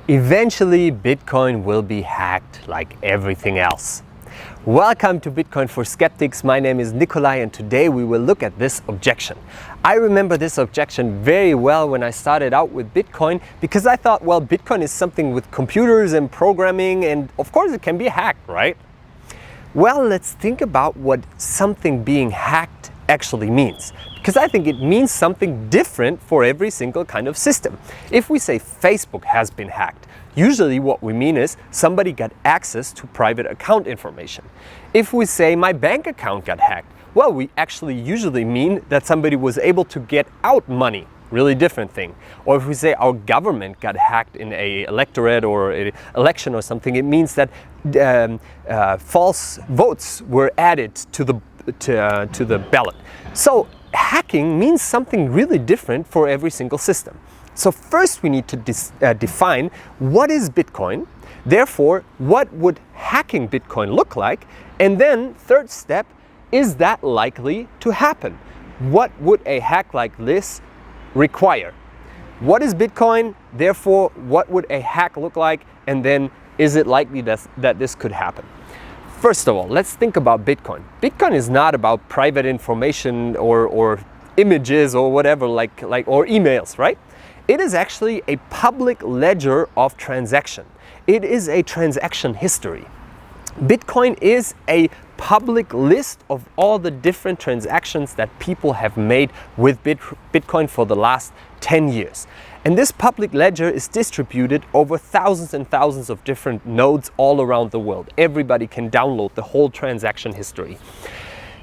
Eventually, Bitcoin will be hacked like everything else. Welcome to Bitcoin for Skeptics. My name is Nikolai and today we will look at this objection. I remember this objection very well when I started out with Bitcoin because I thought, well, Bitcoin is something with computers and programming and of course it can be hacked, right? Well, let's think about what something being hacked actually means. Because I think it means something different for every single kind of system. If we say Facebook has been hacked, usually what we mean is somebody got access to private account information. If we say my bank account got hacked, well, we actually usually mean that somebody was able to get out money. Really different thing. Or if we say our government got hacked in a electorate or an election or something, it means that false votes were added to the ballot. So hacking means something really different for every single system. So first we need to define what is Bitcoin, therefore what would hacking Bitcoin look like, and then third step, is that likely to happen? What would a hack like this require? What is Bitcoin, therefore what would a hack look like, and then is it likely that this could happen? First of all, let's think about Bitcoin. Bitcoin is not about private information or images or whatever, or emails, right? It is actually a public ledger of transaction. It is a transaction history. Bitcoin is a public list of all the different transactions that people have made with Bitcoin for the last 10 years. And this public ledger is distributed over thousands and thousands of different nodes all around the world. Everybody can download the whole transaction history.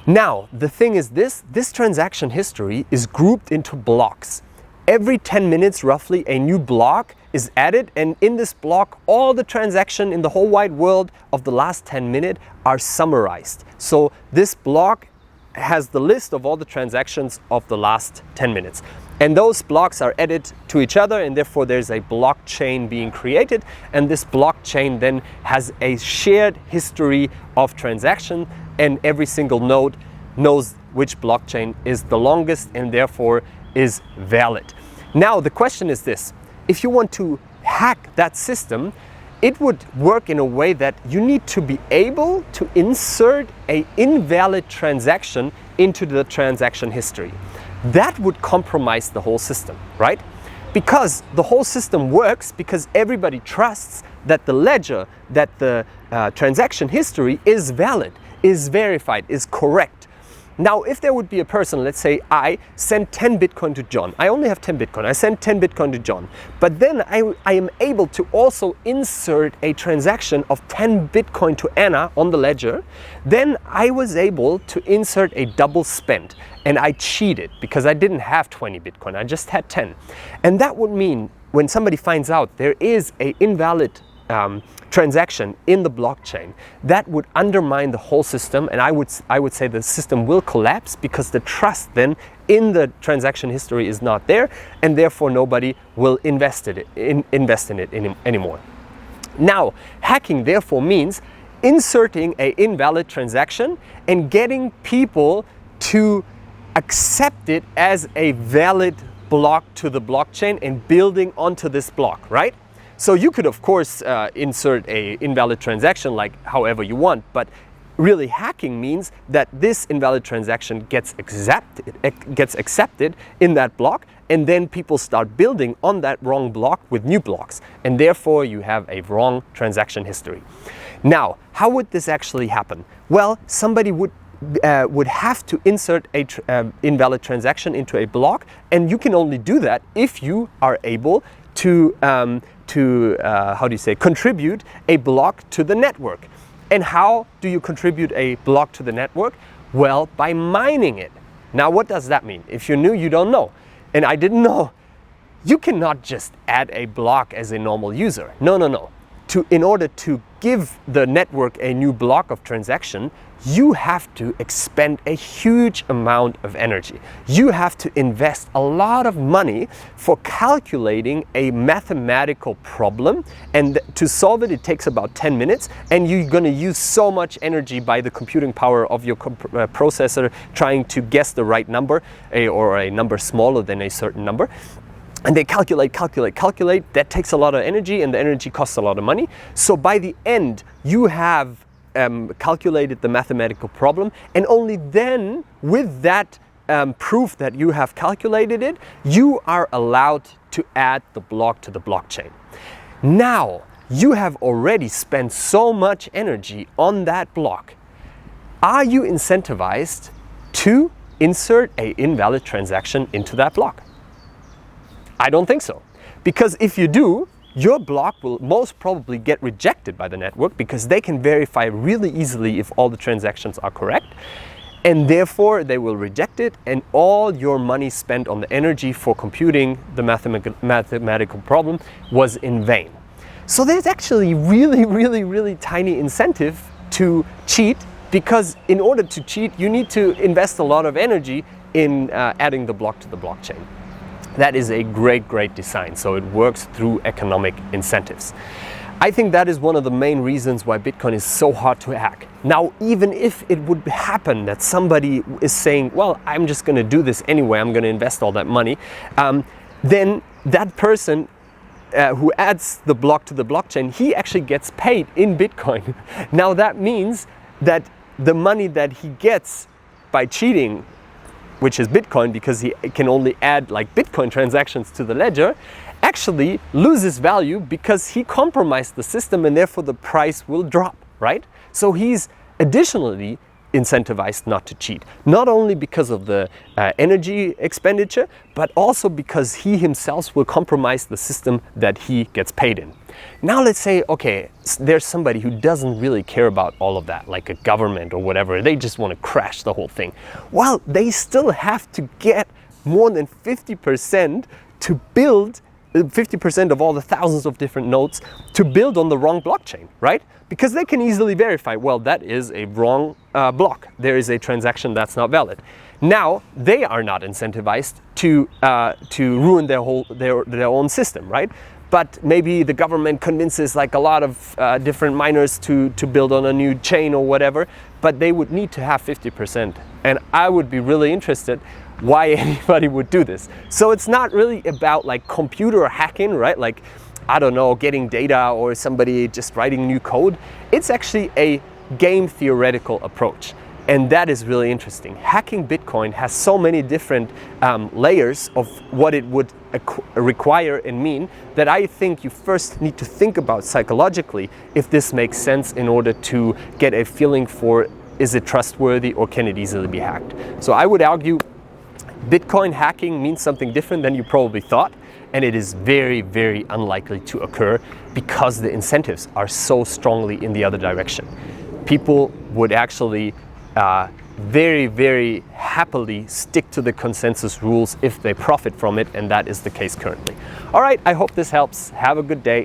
Now, the thing is this transaction history is grouped into blocks. Every 10 minutes, roughly, a new block is added, and in this block, all the transactions in the whole wide world of the last 10 minutes are summarized. So this block has the list of all the transactions of the last 10 minutes. And those blocks are added to each other, and therefore there's a blockchain being created, and this blockchain then has a shared history of transaction, and every single node knows which blockchain is the longest and therefore is valid. Now the question is this: if you want to hack that system, it would work in a way that you need to be able to insert an invalid transaction into the transaction history. That would compromise the whole system, right? Because the whole system works because everybody trusts that the ledger, that the transaction history is valid, is verified, is correct. Now, if there would be a person, let's say I send 10 Bitcoin to John. I only have 10 Bitcoin. I send 10 Bitcoin to John. But then I am able to also insert a transaction of 10 Bitcoin to Anna on the ledger. Then I was able to insert a double spend. And I cheated because I didn't have 20 Bitcoin. I just had 10. And that would mean when somebody finds out there is an invalid transaction in the blockchain, that would undermine the whole system, and I would say the system will collapse because the trust then in the transaction history is not there, and therefore nobody will invest in it anymore. Now, hacking therefore means inserting an invalid transaction and getting people to accept it as a valid block to the blockchain and building onto this block, right? So you could, of course, insert an invalid transaction like however you want, but really hacking means that this invalid transaction gets accepted in that block, and then people start building on that wrong block with new blocks, and therefore you have a wrong transaction history. Now, how would this actually happen? Well, somebody would have to insert an invalid transaction into a block, and you can only do that if you are able to contribute a block to the network. And how do you contribute a block to the network? Well, by mining it. Now, what does that mean? If you're new, you don't know. And I didn't know. You cannot just add a block as a normal user. No. In order to give the network a new block of transaction, you have to expend a huge amount of energy. You have to invest a lot of money for calculating a mathematical problem, and to solve it, it takes about 10 minutes, and you're going to use so much energy by the computing power of your processor trying to guess the right number, or a number smaller than a certain number. And they calculate. That takes a lot of energy, and the energy costs a lot of money. So by the end, you have calculated the mathematical problem, and only then, with that proof that you have calculated it, you are allowed to add the block to the blockchain. Now, you have already spent so much energy on that block. Are you incentivized to insert an invalid transaction into that block? I don't think so. Because if you do, your block will most probably get rejected by the network, because they can verify really easily if all the transactions are correct. And therefore, they will reject it, and all your money spent on the energy for computing the mathematical problem was in vain. So there's actually really tiny incentive to cheat, because in order to cheat, you need to invest a lot of energy in adding the block to the blockchain. That is a great design, so it works through economic incentives. I think that is one of the main reasons why Bitcoin is so hard to hack. Now, even if it would happen that somebody is saying, well, I'm just going to do this anyway, I'm going to invest all that money, then that person who adds the block to the blockchain, he actually gets paid in Bitcoin. Now that means that the money that he gets by cheating, which is Bitcoin, because he can only add like Bitcoin transactions to the ledger, actually loses value because he compromised the system, and therefore the price will drop, right? So he's additionally incentivized not to cheat, not only because of the energy expenditure, but also because he himself will compromise the system that he gets paid in. Now let's say, okay, there's somebody who doesn't really care about all of that, like a government or whatever, they just want to crash the whole thing. Well, they still have to get more than 50% to build 50% of all the thousands of different nodes to build on the wrong blockchain, right? Because they can easily verify, well, that is a wrong block. There is a transaction that's not valid. Now they are not incentivized to ruin their own system, right? But maybe the government convinces like a lot of different miners to build on a new chain or whatever, but they would need to have 50%. And I would be really interested why anybody would do this. So it's not really about like computer hacking, right? Like, I don't know, getting data or somebody just writing new code. It's actually a game theoretical approach. And that is really interesting. Hacking Bitcoin has so many different layers of what it would require and mean that I think you first need to think about psychologically if this makes sense in order to get a feeling for, is it trustworthy or can it easily be hacked? So I would argue Bitcoin hacking means something different than you probably thought, and it is very unlikely to occur because the incentives are so strongly in the other direction. People would actually very happily stick to the consensus rules if they profit from it, and that is the case currently. All right, I hope this helps. Have a good day.